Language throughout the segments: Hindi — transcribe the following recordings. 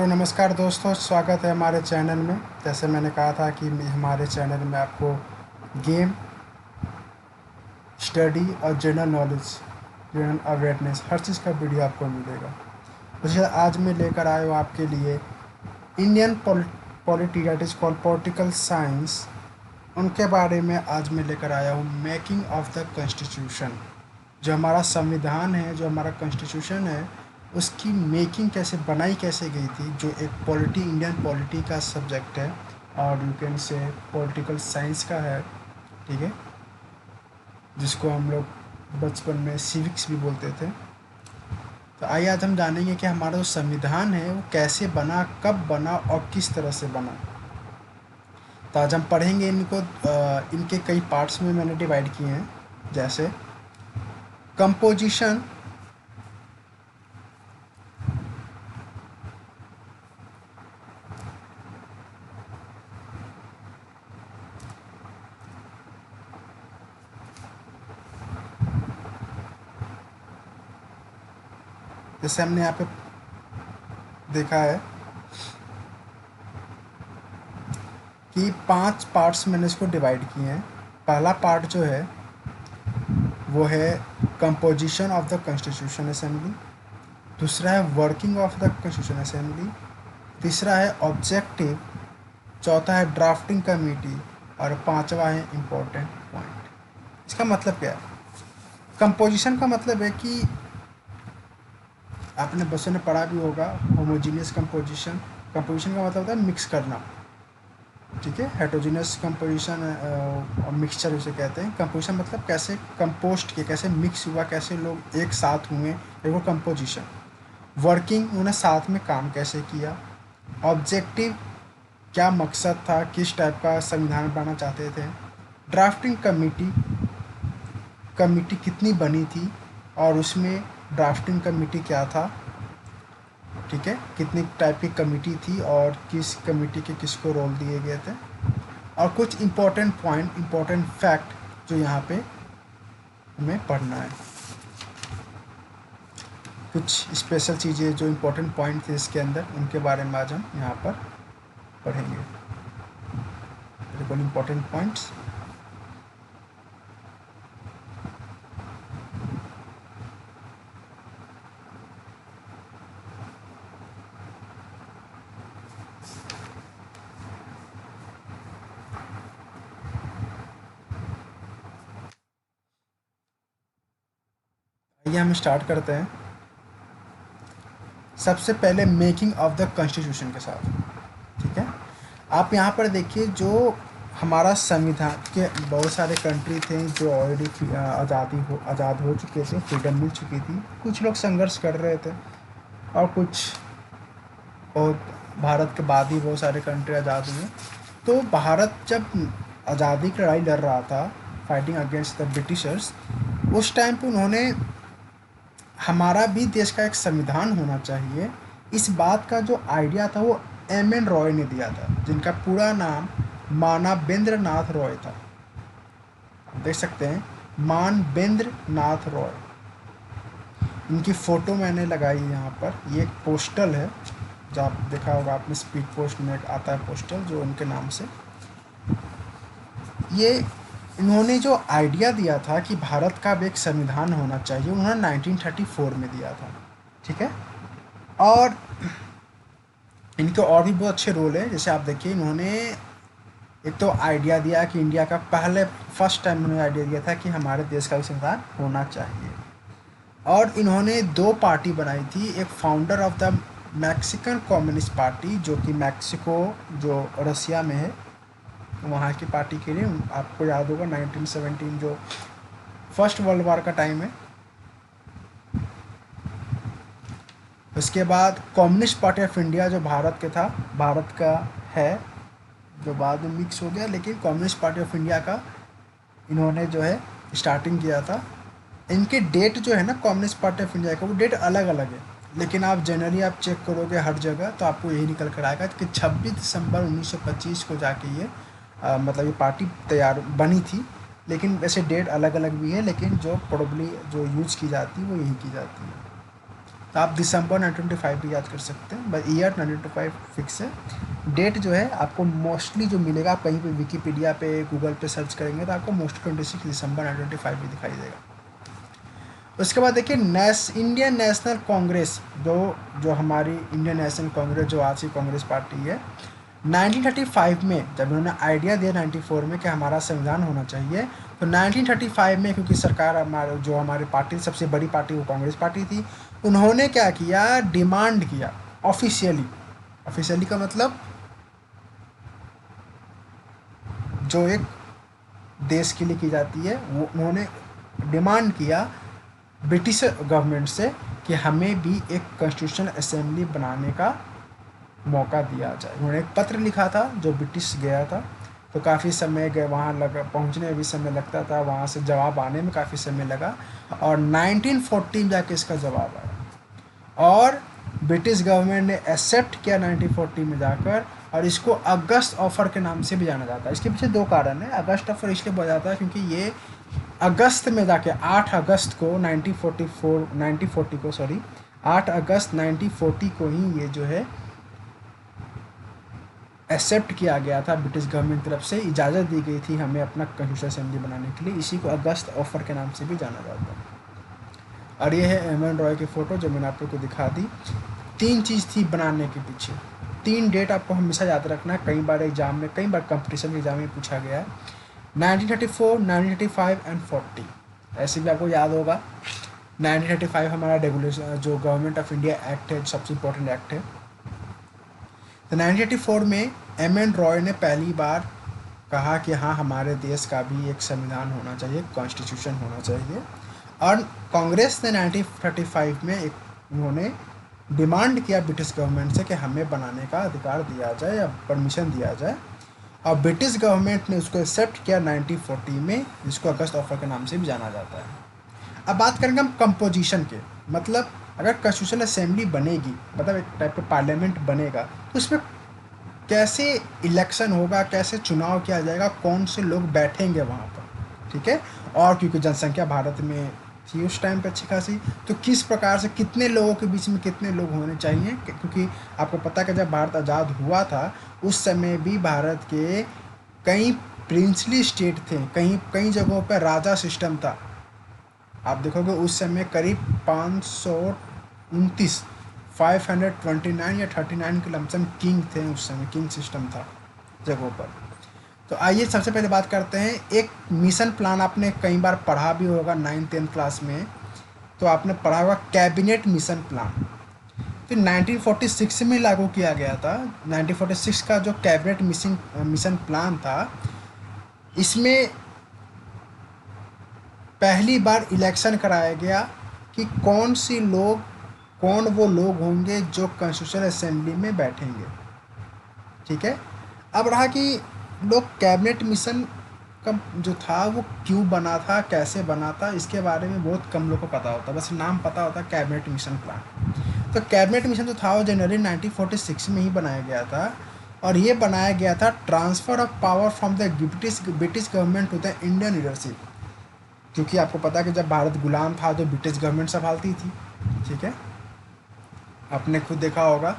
नमस्कार दोस्तों, स्वागत है हमारे चैनल में। जैसे मैंने कहा था कि हमारे चैनल में आपको गेम, स्टडी और जनरल नॉलेज, जनरल अवेयरनेस हर चीज़ का वीडियो आपको मिलेगा। तो आज मैं लेकर आया हूँ आपके लिए Indian polity that is called political science. उनके बारे में आज मैं लेकर आया हूँ मेकिंग ऑफ द कॉन्स्टिट्यूशन। जो हमारा संविधान है, जो हमारा कॉन्स्टिट्यूशन है, उसकी मेकिंग कैसे बनाई कैसे गई थी, जो एक इंडियन पॉलिटी का सब्जेक्ट है और you can say political science का है। ठीक है, जिसको हम लोग बचपन में सिविक्स भी बोलते थे। तो आइए आज हम जानेंगे कि हमारा जो संविधान है वो कैसे बना, कब बना और किस तरह से बना। तो आज हम पढ़ेंगे इनको। इनके कई पार्ट्स में मैंने डिवाइड किए हैं, जैसे कंपोजिशन, जैसे हमने यहाँ पे देखा है कि 5 पार्ट्स मैंने इसको डिवाइड किए हैं। पहला पार्ट जो है वो है composition of the constitution assembly, दूसरा है working of the constitution assembly, तीसरा है ऑब्जेक्टिव, चौथा है ड्राफ्टिंग कमेटी और पांचवा है इम्पोर्टेंट पॉइंट। इसका मतलब क्या है? कंपोजिशन का मतलब है कि आपने बच्चों ने पढ़ा भी होगा होमोजीनियस कंपोजिशन। कंपोजिशन का मतलब होता है मिक्स करना। ठीक है, हेटरोजीनियस कंपोजिशन और मिक्सचर उसे कहते हैं। कंपोजिशन मतलब कैसे कंपोस्ट किया, कैसे मिक्स हुआ, कैसे लोग एक साथ हुए, ये वो कंपोजिशन। वर्किंग, उन्होंने साथ में काम कैसे किया। ऑब्जेक्टिव, क्या मकसद था, किस टाइप का संविधान बनाना चाहते थे। ड्राफ्टिंग कमेटी, कमेटी कितनी बनी थी और उसमें ड्राफ्टिंग कमेटी क्या था। ठीक है, कितनी टाइप की कमेटी थी और किस कमेटी के किसको रोल दिए गए थे। और कुछ इम्पोर्टेंट पॉइंट, इम्पोर्टेंट फैक्ट जो यहाँ पे हमें पढ़ना है। कुछ स्पेशल चीज़ें जो इम्पोर्टेंट पॉइंट थे इसके अंदर, उनके बारे में आज हम यहाँ पर पढ़ेंगे। बिल्कुल इम्पोर्टेंट पॉइंट्स। आइए हम स्टार्ट करते हैं। सबसे पहले मेकिंग ऑफ द कॉन्स्टिट्यूशन के साथ। ठीक है, आप यहाँ पर देखिए, जो हमारा संविधान के बहुत सारे कंट्री थे जो ऑलरेडी आज़ाद हो चुके थे, फ्रीडम मिल चुकी थी। कुछ लोग संघर्ष कर रहे थे और कुछ बहुत भारत के बाद ही बहुत सारे कंट्री आज़ाद हुए। तो भारत जब आज़ादी की लड़ाई लड़ रहा था, फाइटिंग अगेंस्ट द ब्रिटिशर्स, उस टाइम पे उन्होंने हमारा भी देश का एक संविधान होना चाहिए, इस बात का जो आइडिया था वो एम.एन. रॉय ने दिया था, जिनका पूरा नाम मानवेंद्र नाथ रॉय था। आप देख सकते हैं, मानवेंद्र नाथ रॉय। इनकी फ़ोटो मैंने लगाई है यहाँ पर। ये एक पोस्टल है, जो आप देखा होगा आपने, स्पीड पोस्ट में आता है पोस्टल जो उनके नाम से। ये इन्होंने जो आइडिया दिया था कि भारत का भी एक संविधान होना चाहिए, उन्होंने 1934 में दिया था। ठीक है, और इनके और भी बहुत अच्छे रोल है। जैसे आप देखिए, इन्होंने एक तो आइडिया दिया कि इंडिया का फर्स्ट टाइम उन्होंने आइडिया दिया था कि हमारे देश का भी संविधान होना चाहिए। और इन्होंने 2 पार्टी बनाई थी, एक founder of the Mexican communist party, जो कि मैक्सिको जो रसिया में है, वहाँ की पार्टी के लिए। आपको याद होगा 1917 जो फर्स्ट वर्ल्ड वॉर का टाइम है। उसके बाद कम्युनिस्ट पार्टी ऑफ इंडिया जो भारत के था, भारत का है, जो बाद में मिक्स हो गया, लेकिन कम्युनिस्ट पार्टी ऑफ इंडिया का इन्होंने जो है स्टार्टिंग किया था। इनके डेट जो है ना, कम्युनिस्ट पार्टी ऑफ इंडिया का, वो डेट अलग अलग है, लेकिन आप जनरली आप चेक करोगे हर जगह तो आपको यही निकल कर आएगा कि 26 दिसंबर 1925 को जाके ये मतलब ये पार्टी तैयार बनी थी। लेकिन वैसे डेट अलग अलग भी है, लेकिन जो प्रोबेबली जो यूज़ की जाती है वो यही की जाती है। तो आप दिसंबर 1925 भी याद कर सकते हैं, बस ईयर 1925 फिक्स है। डेट जो है आपको मोस्टली जो मिलेगा, आप कहीं पे विकीपीडिया पे गूगल पे सर्च करेंगे तो आपको मोस्टली 26 दिसंबर 1925 भी दिखाई देगा। उसके बाद देखिए इंडियन नेशनल कांग्रेस, जो जो हमारी इंडियन नेशनल कांग्रेस जो आज की कांग्रेस पार्टी है, 1935 में जब उन्होंने आइडिया दिया 94 में कि हमारा संविधान होना चाहिए, तो 1935 में क्योंकि सरकार हमारे जो हमारी पार्टी सबसे बड़ी पार्टी वो कांग्रेस पार्टी थी, उन्होंने क्या किया, डिमांड किया ऑफिशियली। ऑफिशियली का मतलब जो एक देश के लिए की जाती है, वो उन्होंने डिमांड किया ब्रिटिश गवर्नमेंट से कि हमें भी एक कॉन्स्टिट्यूशनल असेंबली बनाने का मौका दिया जाए। उन्होंने एक पत्र लिखा था जो ब्रिटिश गया था, तो काफ़ी समय गए वहाँ, लगा पहुँचने में भी समय लगता था, वहाँ से जवाब आने में काफ़ी समय लगा, और 1940 में जाके इसका जवाब आया और ब्रिटिश गवर्नमेंट ने एक्सेप्ट किया 1940 में जाकर, और इसको अगस्त ऑफर के नाम से भी जाना जाता है। इसके पीछे दो कारण है। अगस्त ऑफर इसलिए बोला जाता है क्योंकि ये अगस्त में जाके 8 अगस्त को 1940 को 8 अगस्त 1940 को ही ये जो है एक्सेप्ट किया गया था, ब्रिटिश गवर्नमेंट की तरफ से इजाज़त दी गई थी हमें अपना कॉन्स्टिट्यूशन असेंबली बनाने के लिए। इसी को अगस्त ऑफर के नाम से भी जाना जाता है। और ये है एम.एन. रॉय की फ़ोटो जो मैंने आप लोग को दिखा दी। 3 चीज़ थी बनाने के पीछे, 3 डेट आपको हमेशा याद रखना है। कई बार एग्जाम में, कई बार कंपटीशन के एग्जाम में पूछा गया है। 1934, 1935 एंड 40, ऐसे भी आपको याद होगा। 1935 हमारा रेगुलेशन जो गवर्नमेंट ऑफ इंडिया एक्ट है, सबसे इम्पोर्टेंट एक्ट है। तो 1984 में एम.एन. रॉय ने पहली बार कहा कि हाँ, हमारे देश का भी एक संविधान होना चाहिए, कॉन्स्टिट्यूशन होना चाहिए। और कांग्रेस ने 1935 में एक उन्होंने डिमांड किया ब्रिटिश गवर्नमेंट से कि हमें बनाने का अधिकार दिया जाए या परमिशन दिया जाए, और ब्रिटिश गवर्नमेंट ने उसको एक्सेप्ट किया 1940 में, जिसको अगस्त ऑफर के नाम से भी जाना जाता है। अब बात करेंगे हम कंपोजिशन के, मतलब अगर कॉन्स्टिट्यूशन असेंबली बनेगी, मतलब एक टाइप का पार्लियामेंट बनेगा, तो उसमें कैसे इलेक्शन होगा, कैसे चुनाव किया जाएगा, कौन से लोग बैठेंगे वहाँ पर, ठीक है। और क्योंकि जनसंख्या भारत में थी उस टाइम पे अच्छी खासी, तो किस प्रकार से कितने लोगों के बीच में कितने लोग होने चाहिए, क्योंकि आपको पता है कि जब भारत आज़ाद हुआ था उस समय भी भारत के कई प्रिंसली स्टेट थे, कई जगहों पर राजा सिस्टम था। आप देखोगे उस समय करीब 529 या 39 के लमसम किंग थे उस समय, किंग सिस्टम था जगहों पर। तो आइए सबसे पहले बात करते हैं, एक मिशन प्लान आपने कई बार पढ़ा भी होगा 9th-10th क्लास में, तो आपने पढ़ा होगा कैबिनेट मिशन प्लान। फिर 1946 में लागू किया गया था। 1946 का जो कैबिनेट मिशन प्लान था, इसमें पहली बार इलेक्शन कराया गया कि कौन वो लोग होंगे जो कॉन्स्टिट्यूशन असेंबली में बैठेंगे, ठीक है। अब रहा कि लोग कैबिनेट मिशन का जो था वो क्यों बना था, कैसे बना था, इसके बारे में बहुत कम लोग को पता होता, बस नाम पता होता कैबिनेट मिशन प्लान। तो कैबिनेट मिशन जो था वो जनवरी 1946 में ही बनाया गया था, और ये बनाया गया था transfer of power from the British government to the Indian leadership. क्योंकि आपको पता है कि जब भारत गुलाम था तो ब्रिटिश गवर्नमेंट संभालती थी, ठीक है। आपने खुद देखा होगा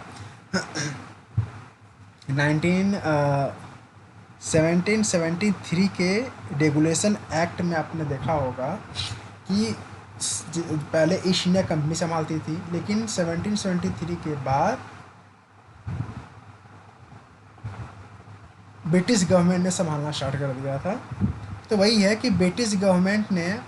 1773 के रेगुलेशन एक्ट में आपने देखा होगा कि पहले ईस्ट इंडिया कंपनी संभालती थी, लेकिन 1773 के बाद ब्रिटिश गवर्नमेंट ने संभालना स्टार्ट कर दिया था। तो वही है कि ब्रिटिश गवर्नमेंट ने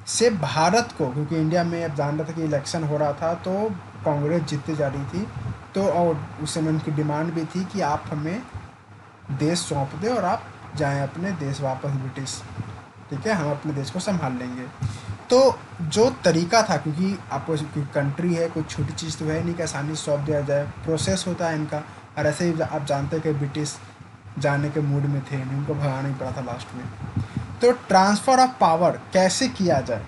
से भारत को, क्योंकि इंडिया में अब जान रहा था कि इलेक्शन हो रहा था तो कांग्रेस जीतती जा रही थी, तो और उस समय उनकी डिमांड भी थी कि आप हमें देश सौंप दें और आप जाएं अपने देश वापस ब्रिटिश, ठीक है, हम अपने देश को संभाल लेंगे। तो जो तरीका था, क्योंकि आपको कंट्री है, कोई छोटी चीज़ तो है नहीं कि आसानी से सौंप दिया जाए, प्रोसेस होता है इनका। और ऐसे ही आप जानते हैं कि ब्रिटिश जाने के मूड में थे, उनको भगाना ही पड़ा था लास्ट में। तो ट्रांसफ़र ऑफ पावर कैसे किया जाए,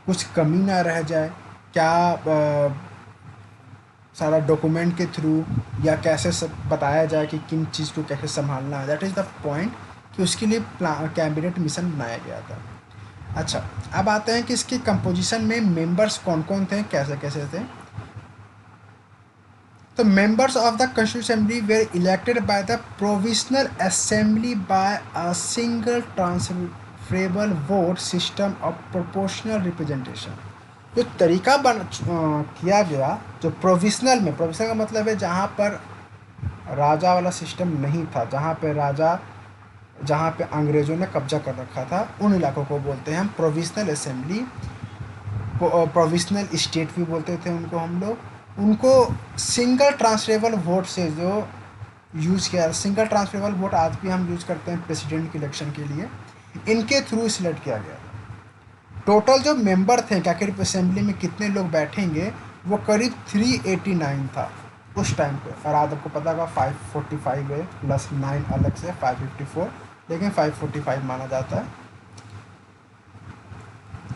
कुछ कमी ना रह जाए, क्या सारा डॉक्यूमेंट के थ्रू, या कैसे सब बताया जाए कि किन चीज़ को कैसे संभालना है, दैट इज़ द पॉइंट कि उसके लिए कैबिनेट मिशन बनाया गया था। अच्छा, अब आते हैं कि इसकी कंपोजिशन में मेंबर्स कौन कौन थे, कैसे कैसे थे। तो members of the constitution assembly were elected by the provisional assembly by a single transferable vote system of proportional representation. जो तरीका किया गया, जो प्रोविजनल का मतलब है जहाँ पर राजा वाला सिस्टम नहीं था, जहाँ पे अंग्रेज़ों ने कब्जा कर रखा था, उन इलाकों को बोलते हैं हम प्रोविजनल असेंबली, प्रोविजनल स्टेट भी बोलते थे उनको हम लोग। उनको सिंगल ट्रांसफरेबल वोट से जो यूज़ किया, सिंगल ट्रांसफरेबल वोट आज भी हम यूज़ करते हैं प्रेसिडेंट के इलेक्शन के लिए, इनके थ्रू सिलेक्ट किया गया। टोटल जो मेंबर थे क्या असेंबली में कितने लोग बैठेंगे, वो करीब 389 था उस टाइम पे। और आज आपको पता होगा 545 है, प्लस 9 अलग से 554, लेकिन 545 माना जाता है।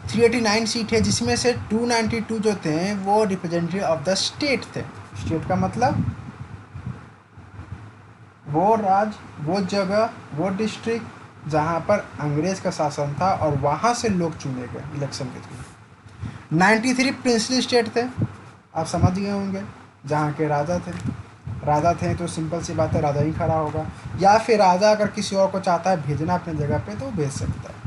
389 सीट है, जिसमें से 292 जो थे वो रिप्रेजेंटेटिव ऑफ द स्टेट थे। स्टेट का मतलब वो राज्य, वो जगह, वो डिस्ट्रिक्ट जहाँ पर अंग्रेज का शासन था, और वहाँ से लोग चुने गए इलेक्शन के थ्रू। 93 प्रिंसली स्टेट थे, आप समझ गए होंगे, जहाँ के राजा थे तो सिंपल सी बात है, राजा ही खड़ा होगा, या फिर राजा अगर किसी और को चाहता है भेजना अपने जगह पे तो वो भेज सकता है।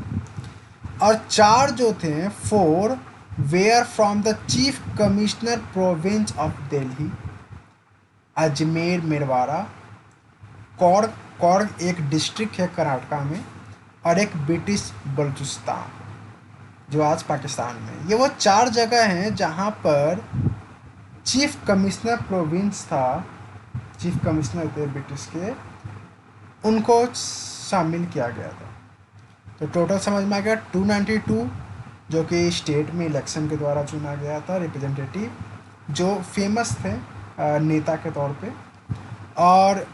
और 4 जो थे, 4 where from the chief commissioner province of Delhi, Ajmer Merwara, कौड़, कौड़ एक डिस्ट्रिक्ट है कर्नाटका में, और एक ब्रिटिश बलूचिस्तान जो आज पाकिस्तान में। ये वो 4 जगह हैं जहाँ पर चीफ कमिश्नर प्रोविंस था, चीफ कमिश्नर थे ब्रिटिश के, उनको शामिल किया गया था। तो टोटल समझ में आ गया 292 जो कि स्टेट में इलेक्शन के द्वारा चुना गया था रिप्रेजेंटेटिव, जो फेमस थे नेता के तौर पे। और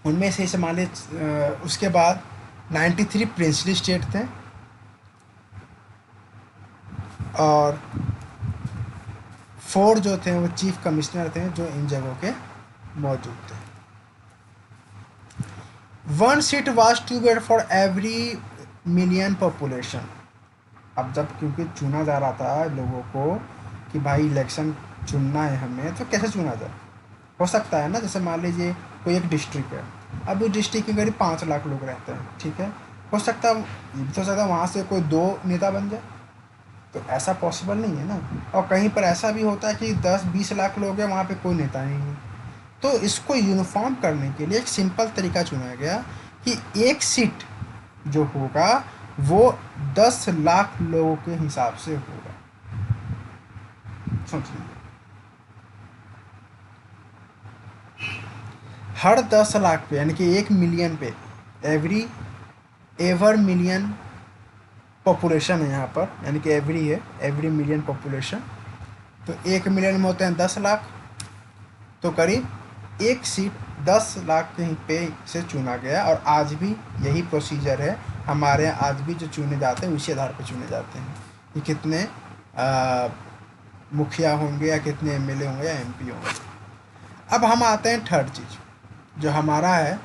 उनमें से मान लीजिए उसके बाद 93 प्रिंसली स्टेट थे, और 4 जो थे वो चीफ कमिश्नर थे जो इन जगहों के मौजूद थे। 1 seat was to be for every million population. अब जब क्योंकि चुना जा रहा था लोगों को कि भाई इलेक्शन चुनना है हमें, तो कैसे चुना जाए। हो सकता है ना, जैसे मान लीजिए कोई एक डिस्ट्रिक्ट है, अब उस डिस्ट्रिक्ट में करीब 5 लाख लोग रहते हैं, ठीक है, हो सकता है, ये भी तो हो सकता है वहाँ से कोई 2 नेता बन जाए, तो ऐसा पॉसिबल नहीं है ना। और कहीं पर ऐसा भी होता है कि 10-20 लाख लोग हैं, वहाँ पे कोई नेता नहीं है। तो इसको यूनिफॉर्म करने के लिए एक सिंपल तरीका चुना गया कि एक सीट जो होगा वो 10 लाख लोगों के हिसाब से होगा। सोच लीजिए, हर 10 लाख पे, यानी कि 1 मिलियन पे, एवर मिलियन पॉपुलेशन है यहाँ पर, यानी कि एवरी मिलियन पॉपुलेशन, तो 1 मिलियन में होते हैं 10 लाख, तो करीब एक सीट 10 लाख कहीं पे से चुना गया। और आज भी यही प्रोसीजर है हमारे यहाँ, आज भी जो चुने जाते हैं उसी आधार पर चुने जाते हैं कि कितने मुखिया होंगे, या कितने एमएलए होंगे, या एमपी होंगे। अब हम आते हैं थर्ड चीज़ जो हमारा है,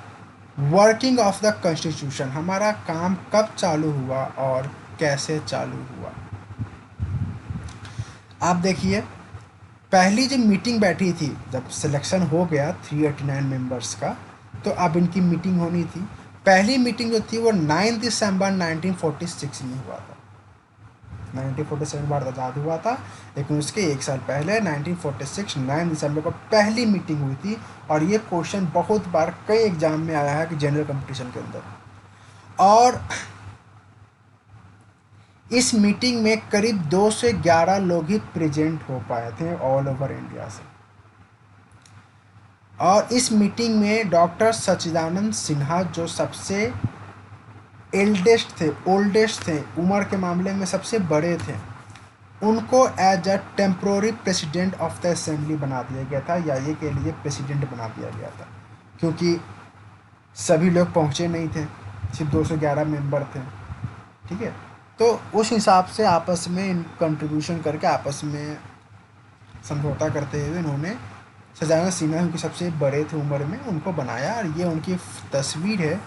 वर्किंग ऑफ द कॉन्स्टिट्यूशन। हमारा काम कब चालू हुआ और कैसे चालू हुआ। आप देखिए, पहली जो मीटिंग बैठी थी जब सिलेक्शन हो गया 389 मेंबर्स का, तो अब इनकी मीटिंग होनी थी। पहली मीटिंग जो थी वो 9 दिसंबर 1946 में हुआ था। 1947 भारत आज़ाद हुआ था, लेकिन उसके 1 साल पहले 1946 9 दिसंबर को पहली मीटिंग हुई थी। और ये क्वेश्चन बहुत बार कई एग्जाम में आया है कि जनरल कंपटीशन के अंदर। और इस मीटिंग में करीब 2 से 11 लोग ही प्रेजेंट हो पाए थे ऑल ओवर इंडिया से। और इस मीटिंग में डॉक्टर सच्चिदानंद सिन्हा जो सबसे ओल्डेस्ट थे, उम्र के मामले में सबसे बड़े थे, उनको as a temporary president of the assembly बना दिया गया था, या ये के लिए प्रेसिडेंट बना दिया गया था, क्योंकि सभी लोग पहुँचे नहीं थे, सिर्फ 211 मेंबर थे, ठीक है। तो उस हिसाब से आपस में कंट्रीब्यूशन करके, आपस में समझौता करते हुए इन्होंने सच्चिदानंद सिन्हा, उनके सबसे बड़े थे उम्र में, उनको बनाया। और ये उनकी तस्वीर है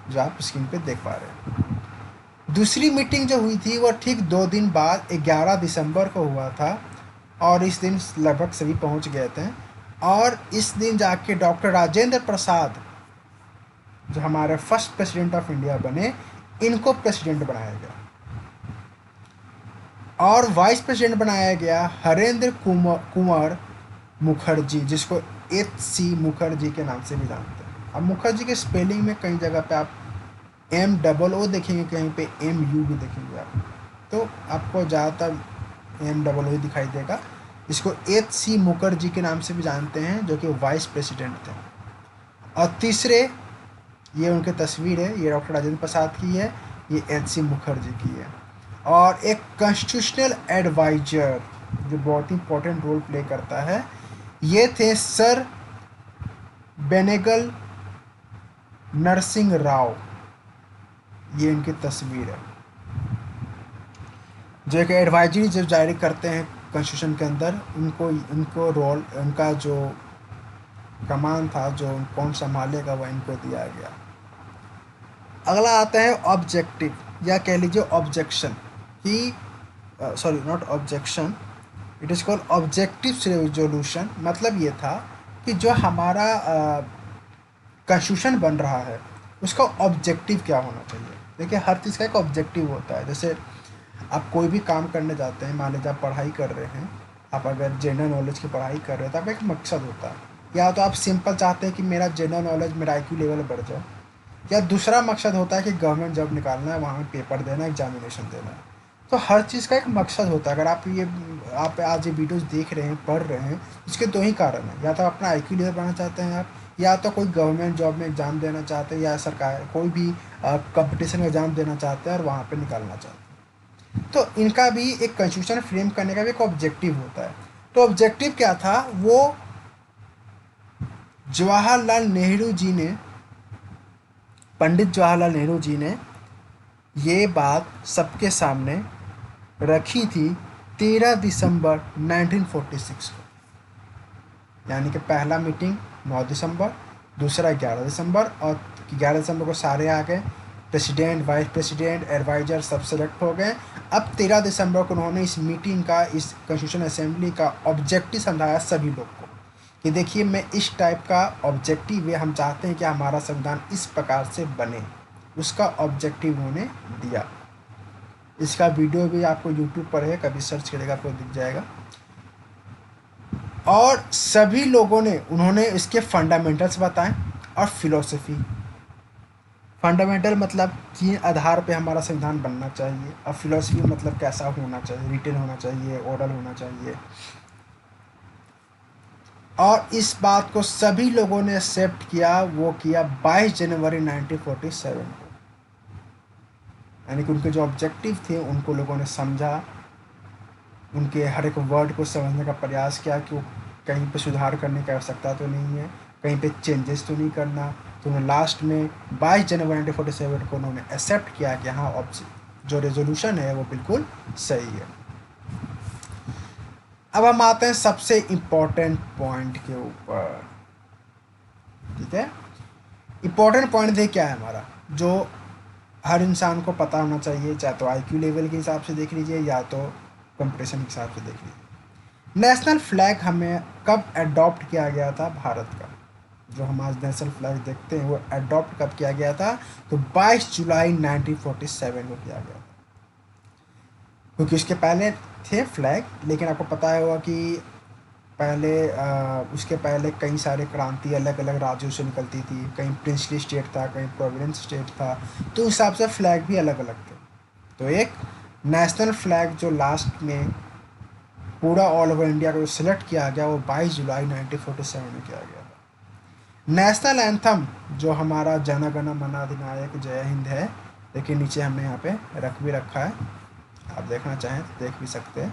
जो आप स्क्रीन पे देख पा रहे हैं। दूसरी मीटिंग जो हुई थी वो ठीक 2 दिन बाद 11 दिसंबर को हुआ था, और इस दिन लगभग सभी पहुंच गए थे। और इस दिन जाके डॉक्टर राजेंद्र प्रसाद, जो हमारे फर्स्ट प्रेसिडेंट ऑफ इंडिया बने, इनको प्रेसिडेंट बनाया गया। और वाइस प्रेसिडेंट बनाया गया हरेंद्र कुंवर मुखर्जी, जिसको HC मुखर्जी के नाम से भी जानते हैं। अब मुखर्जी के स्पेलिंग में कई जगह पे आप MOO देखेंगे, कहीं पे MU भी देखेंगे आप, तो आपको ज़्यादातर MOO ही दिखाई देगा। इसको HC मुखर्जी के नाम से भी जानते हैं, जो कि वाइस प्रेसिडेंट थे। और तीसरे, ये उनकी तस्वीर है, ये डॉक्टर राजेंद्र प्रसाद की है, ये HC मुखर्जी की है। और एक कॉन्स्टिट्यूशनल एडवाइजर जो बहुत ही इंपॉर्टेंट रोल प्ले करता है, ये थे सर बेनेगल नरसिंह राव, ये इनकी तस्वीर है, जो एक एडवाइजरी जब जारी करते हैं कॉन्स्टिट्यूशन के अंदर, इनको रोल, उनका जो कमान था, जो कौन संभालेगा, वह इनको दिया गया। अगला आता है ऑब्जेक्टिव, या कह लीजिए ऑब्जेक्शन, कि sorry not objection, it is called objective resolution. मतलब ये था कि जो हमारा कॉन्स्टिट्यूशन बन रहा है उसका ऑब्जेक्टिव क्या होना चाहिए। देखिए, हर चीज़ का एक ऑब्जेक्टिव होता है। जैसे आप कोई भी काम करने जाते हैं, मान लीजिए आप पढ़ाई कर रहे हैं, आप अगर जनरल नॉलेज की पढ़ाई कर रहे हैं तो आपका एक मकसद होता है। या तो आप सिंपल चाहते हैं कि मेरा जनरल नॉलेज, मेरा IQ लेवल बढ़ जाए, या दूसरा मकसद होता है कि गवर्नमेंट जॉब निकालना है, वहाँ में पेपर देना है, एग्जामिनेशन देना है। तो हर चीज़ का एक मकसद होता है। अगर आप आज ये वीडियोस देख रहे हैं, पढ़ रहे हैं, इसके दो ही कारण हैं। या तो अपना IQ लेवल बढ़ाना चाहते हैं आप, या तो कोई गवर्नमेंट जॉब में एग्ज़ाम देना चाहते हैं, या सरकार कोई भी कंपटीशन में एग्ज़ाम देना चाहते हैं और वहाँ पे निकालना चाहते हैं। तो इनका भी एक कॉन्स्टिट्यूशन फ्रेम करने का भी एक ऑब्जेक्टिव होता है। तो ऑब्जेक्टिव क्या था, वो जवाहरलाल नेहरू जी ने, पंडित जवाहरलाल नेहरू जी ने ये बात सबके सामने रखी थी 13 दिसंबर 1946 को। यानी कि पहला मीटिंग 9 दिसंबर, दूसरा 11 दिसंबर, और 11 दिसंबर को सारे आ गए, प्रेसिडेंट, वाइस प्रेसिडेंट, एडवाइजर सब सेलेक्ट हो गए। अब 13 दिसंबर को उन्होंने इस मीटिंग का, इस कॉन्स्टिट्यूशन असेंबली का ऑब्जेक्टिव समझाया सभी लोग को, कि देखिए मैं इस टाइप का ऑब्जेक्टिव है, हम चाहते हैं कि हमारा संविधान इस प्रकार से बने, उसका ऑब्जेक्टिव उन्होंने दिया। इसका वीडियो भी आपको यूट्यूब पर है, कभी सर्च करेगा आपको दिख जाएगा। और सभी लोगों ने, उन्होंने इसके फंडामेंटल्स बताएं और फिलॉसफी। फंडामेंटल मतलब किन आधार पे हमारा संविधान बनना चाहिए, और फिलॉसफी मतलब कैसा होना चाहिए, रिटन होना चाहिए, ओरल होना चाहिए। और इस बात को सभी लोगों ने एक्सेप्ट किया, वो किया 22 जनवरी 1947 को। यानी कि उनके जो ऑब्जेक्टिव थे उनको लोगों ने समझा, उनके हर एक वर्ड को समझने का प्रयास किया कि वो कहीं पे सुधार करने की आवश्यकता तो नहीं है, कहीं पे चेंजेस तो नहीं करना। तो उन्होंने लास्ट में 22 जनवरी 1947 को उन्होंने एक्सेप्ट किया कि हाँ, जो रेजोल्यूशन है वो बिल्कुल सही है। अब हम आते हैं सबसे इम्पोर्टेंट पॉइंट के ऊपर। ठीक है, इम्पोर्टेंट पॉइंट देखिए क्या है हमारा, जो हर इंसान को पता होना चाहिए, चाहे तो IQ लेवल के हिसाब से देख लीजिए या तो कंपटीशन के हिसाब से देख लीजिए। नेशनल फ्लैग हमें कब अडॉप्ट किया गया था भारत का, जो हम आज नेशनल फ्लैग देखते हैं वो अडॉप्ट कब किया गया था, तो 22 जुलाई 1947 को किया गया था। क्योंकि उसके पहले थे फ्लैग, लेकिन आपको पता होगा कि पहले उसके पहले कई सारे क्रांति अलग अलग राज्यों से निकलती थी, कहीं प्रिंसली स्टेट था, कहीं प्रोविडेंस स्टेट था, तो उस हिसाब से फ्लैग भी अलग अलग थे। तो एक नेशनल फ्लैग जो लास्ट में पूरा ऑल ओवर इंडिया को सिलेक्ट किया गया, वो 22 जुलाई 1947 में किया गया था। नेशनल एंथम जो हमारा जन गण मन अधिनायक जय हिंद है, देखिए नीचे हमने यहाँ पे रख भी रखा है, आप देखना चाहें तो देख भी सकते हैं।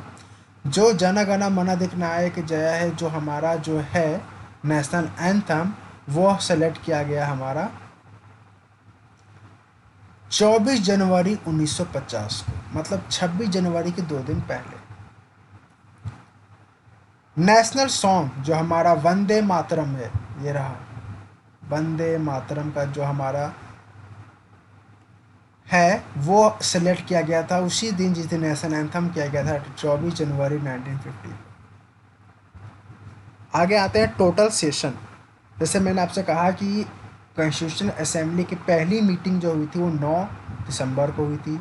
जो जन गण मन अधिनायक जय है, जो हमारा जो है नेशनल एंथम, वो सेलेक्ट किया गया हमारा 24 जनवरी 1950 को, मतलब 26 जनवरी के 2 दिन पहले। नेशनल सॉन्ग जो हमारा वंदे मातरम है, ये रहा वंदे मातरम का जो हमारा है वो सेलेक्ट किया गया था उसी दिन जिस दिन नेशनल एंथम किया गया था, 24 जनवरी 1950। आगे आते हैं टोटल सेशन। जैसे मैंने आपसे कहा कि कॉन्स्टिट्यूशन असेंबली की पहली मीटिंग जो हुई थी वो 9 दिसंबर को हुई थी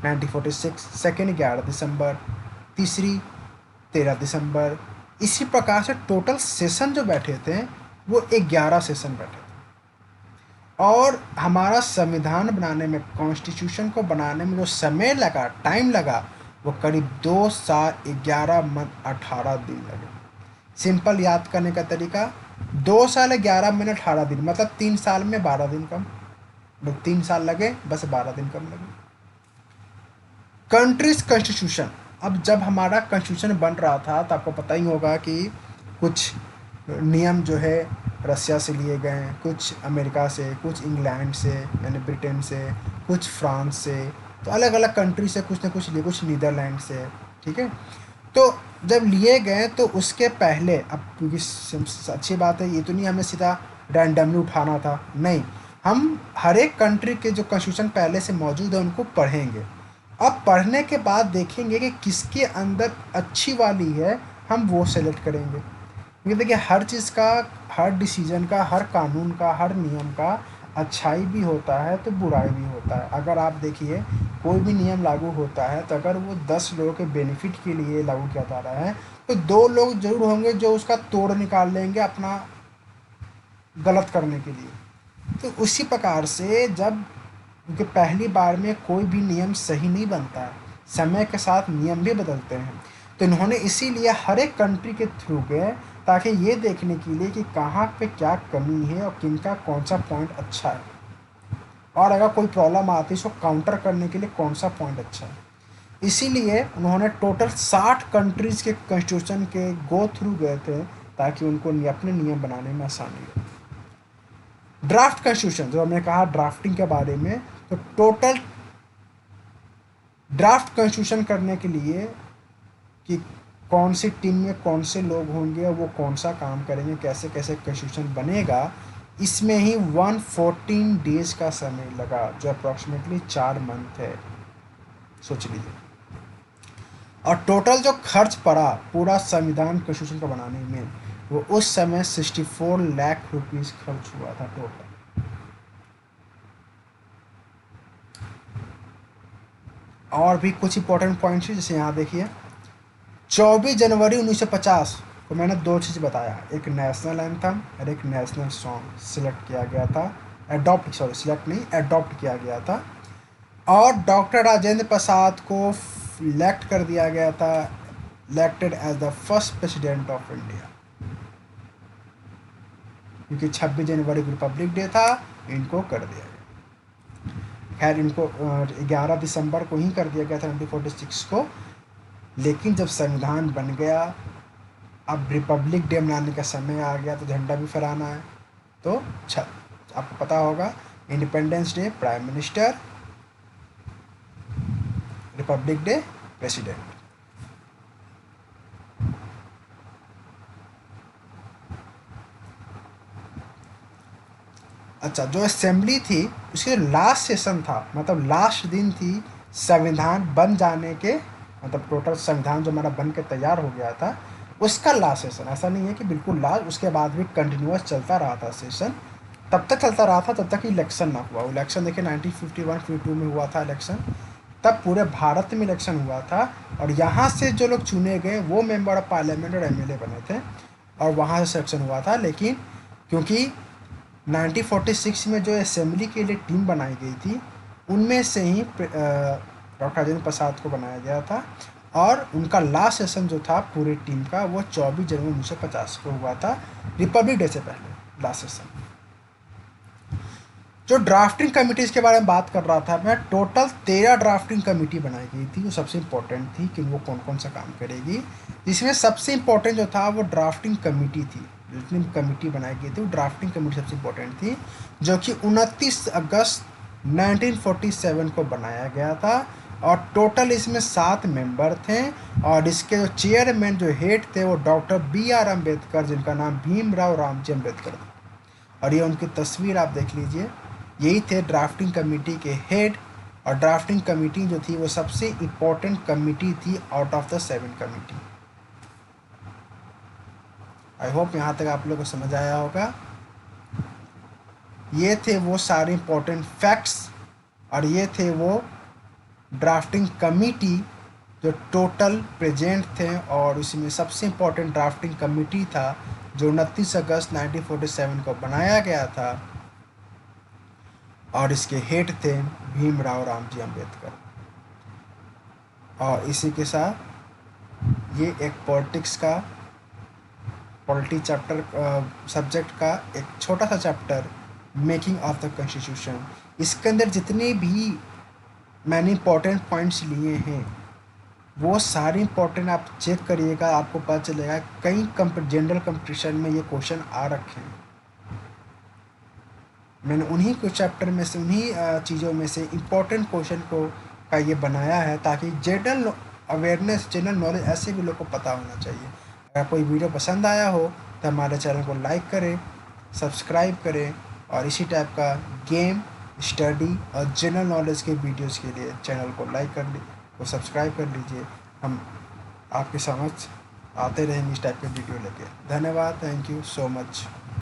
1946, सेकेंड 11 दिसंबर, तीसरी 13 दिसंबर। इसी प्रकार से टोटल सेशन जो बैठे थे वो 11 सेशन बैठे थे। और हमारा संविधान बनाने में, कॉन्स्टिट्यूशन को बनाने में जो समय लगा, टाइम लगा, वो करीब 2 साल 11 मंथ 18 दिन लगे। सिंपल याद करने का तरीका, 2 साल 11 महीने 18 दिन, मतलब 3 साल में 12 दिन कम। 3 साल लगे, बस 12 दिन कम लगे। Countries constitution. अब जब हमारा कॉन्स्टिट्यूशन बन रहा था तो आपको पता ही होगा कि कुछ नियम जो है रसिया से लिए गए हैं, कुछ अमेरिका से, कुछ इंग्लैंड से यानी ब्रिटेन से, कुछ फ्रांस से, तो अलग अलग कंट्री से कुछ ना कुछ लिए, कुछ नीदरलैंड से। ठीक है, तो जब लिए गए तो उसके पहले, अब क्योंकि अच्छी बात है, ये तो नहीं हमें सीधा रैंडमली उठाना था, नहीं, हम हर एक कंट्री के जो कॉन्स्टिट्यूशन पहले से मौजूद है उनको पढ़ेंगे। अब पढ़ने के बाद देखेंगे कि किसके अंदर अच्छी वाली है, हम वो सेलेक्ट करेंगे। क्योंकि देखिए हर चीज़ का, हर डिसीजन का, हर कानून का, हर नियम का अच्छाई भी होता है तो बुराई भी होता है। अगर आप देखिए कोई भी नियम लागू होता है तो अगर वो 10 लोगों के बेनिफिट के लिए लागू किया जा रहा है तो 2 लोग जरूर होंगे जो उसका तोड़ निकाल लेंगे अपना गलत करने के लिए। तो उसी प्रकार से जब, क्योंकि पहली बार में कोई भी नियम सही नहीं बनता है, समय के साथ नियम भी बदलते हैं, तो इन्होंने इसीलिए हर एक कंट्री के थ्रू गए ताकि ये देखने के लिए कि कहाँ पे क्या कमी है और किनका कौन सा पॉइंट अच्छा है, और अगर कोई प्रॉब्लम आती है उसको काउंटर करने के लिए कौन सा पॉइंट अच्छा है। इसीलिए उन्होंने टोटल 60 कंट्रीज़ के कॉन्स्टिट्यूशन के गो थ्रू गए थे ताकि उनको अपने नियम बनाने में आसानी हो। ड्राफ्ट कॉन्स्टिट्यूशन, जो हमने कहा ड्राफ्टिंग के बारे में, तो टोटल ड्राफ्ट कॉन्स्टिट्यूशन करने के लिए कि कौन सी टीम में कौन से लोग होंगे और वो कौन सा काम करेंगे, कैसे कैसे कॉन्स्टिट्यूशन बनेगा, इसमें ही 114 डेज का समय लगा, जो अप्रॉक्सीमेटली 4 मंथ है, सोच लीजिए। और टोटल जो खर्च पड़ा पूरा संविधान कॉन्स्टिट्यूशन को बनाने में, वो उस समय 64 लाख रुपीज़ खर्च हुआ था टोटल। और भी कुछ इंपॉर्टेंट पॉइंट्स है, जैसे यहाँ देखिए 24 जनवरी 1950 को मैंने 2 चीज़ बताया, एक नेशनल एंथम और एक नेशनल सॉन्ग सिलेक्ट किया गया था, सिलेक्ट नहीं, अडॉप्ट किया गया था। और डॉक्टर राजेंद्र प्रसाद को इलेक्ट कर दिया गया था, elected as the first president of India, क्योंकि 26 जनवरी को रिपब्लिक डे था, इनको कर दिया गया। खैर इनको 11 दिसंबर को ही कर दिया गया था 1946 को, लेकिन जब संविधान बन गया, अब रिपब्लिक डे मनाने का समय आ गया तो झंडा भी फहराना है। तो आपको पता होगा, independence day prime minister, Republic day president. अच्छा, जो असेंबली थी उसके लास्ट सेशन था, मतलब लास्ट दिन थी संविधान बन जाने के, मतलब टोटल संविधान जो हमारा बन के तैयार हो गया था उसका लास्ट सेशन। ऐसा नहीं है कि बिल्कुल लास्ट, उसके बाद भी कंटिन्यूअस चलता रहा था सेशन, तब तक चलता रहा था जब तक इलेक्शन ना हुआ। इलेक्शन देखिए 1951-52 में हुआ था इलेक्शन, तब पूरे भारत में इलेक्शन हुआ था, और यहाँ से जो लोग चुने गए वो मेंबर ऑफ पार्लियामेंट और एमएलए बने थे, और वहाँ से सिलेक्शन हुआ था। लेकिन क्योंकि 1946 में जो असेंबली के लिए टीम बनाई गई थी उनमें से ही डॉक्टर राजेंद्र प्रसाद को बनाया गया था, और उनका लास्ट सेशन जो था पूरी टीम का वो 24 जनवरी 1950 को हुआ था, रिपब्लिक डे से पहले लास्ट सेशन। जो ड्राफ्टिंग कमिटीज़ के बारे में बात कर रहा था मैं, टोटल 13 ड्राफ्टिंग कमेटी बनाई गई थी, वो सबसे इम्पोर्टेंट थी कि वो कौन कौन सा काम करेगी। जिसमें सबसे इम्पोर्टेंट जो था वो ड्राफ्टिंग कमेटी थी, जितनी कमेटी बनाई गई थी वो ड्राफ्टिंग कमेटी सबसे इम्पोर्टेंट थी, जो कि 29 अगस्त 1947 को बनाया गया था। और टोटल इसमें 7 मेंबर थे, और इसके जो चेयरमैन, जो हेड थे, वो डॉक्टर BR अम्बेडकर, जिनका नाम भीमराव रामजी अम्बेडकर था। और ये उनकी तस्वीर आप देख लीजिए, यही थे ड्राफ्टिंग कमेटी के हेड और ड्राफ्टिंग कमेटी जो थी वो सबसे इम्पोर्टेंट कमेटी थी out of the 7 committee. I hope यहाँ तक आप लोग को समझ आया होगा। ये थे वो सारे इम्पोर्टेंट फैक्ट्स और ये थे वो ड्राफ्टिंग कमेटी जो टोटल प्रेजेंट थे, और उसमें सबसे इम्पोर्टेंट ड्राफ्टिंग कमेटी था जो 29 अगस्त 1947 को बनाया गया था, और इसके हेड थे भीमराव रामजी अम्बेडकर। और इसी के साथ ये एक पॉलिटी चैप्टर सब्जेक्ट का एक छोटा सा chapter making of the constitution, इसके अंदर जितने भी मैंने इंपॉर्टेंट पॉइंट्स लिए हैं वो सारे इंपॉर्टेंट आप चेक करिएगा, आपको पता चलेगा कई जनरल कंपटीशन में ये क्वेश्चन आ रखे हैं। मैंने उन्हीं को चैप्टर में से उन्हीं चीज़ों में से इम्पोर्टेंट क्वेश्चन को का ये बनाया है ताकि जनरल अवेयरनेस जनरल नॉलेज ऐसे भी लोग को पता होना चाहिए। अगर कोई वीडियो पसंद आया हो तो हमारे चैनल को लाइक करें, सब्सक्राइब करें, और इसी टाइप का गेम, स्टडी और जनरल नॉलेज के वीडियोस के लिए चैनल को लाइक कर को सब्सक्राइब कर लीजिए। हम आपके समझ आते रहेंगे इस टाइप के वीडियो लेके। धन्यवाद, थैंक यू सो मच।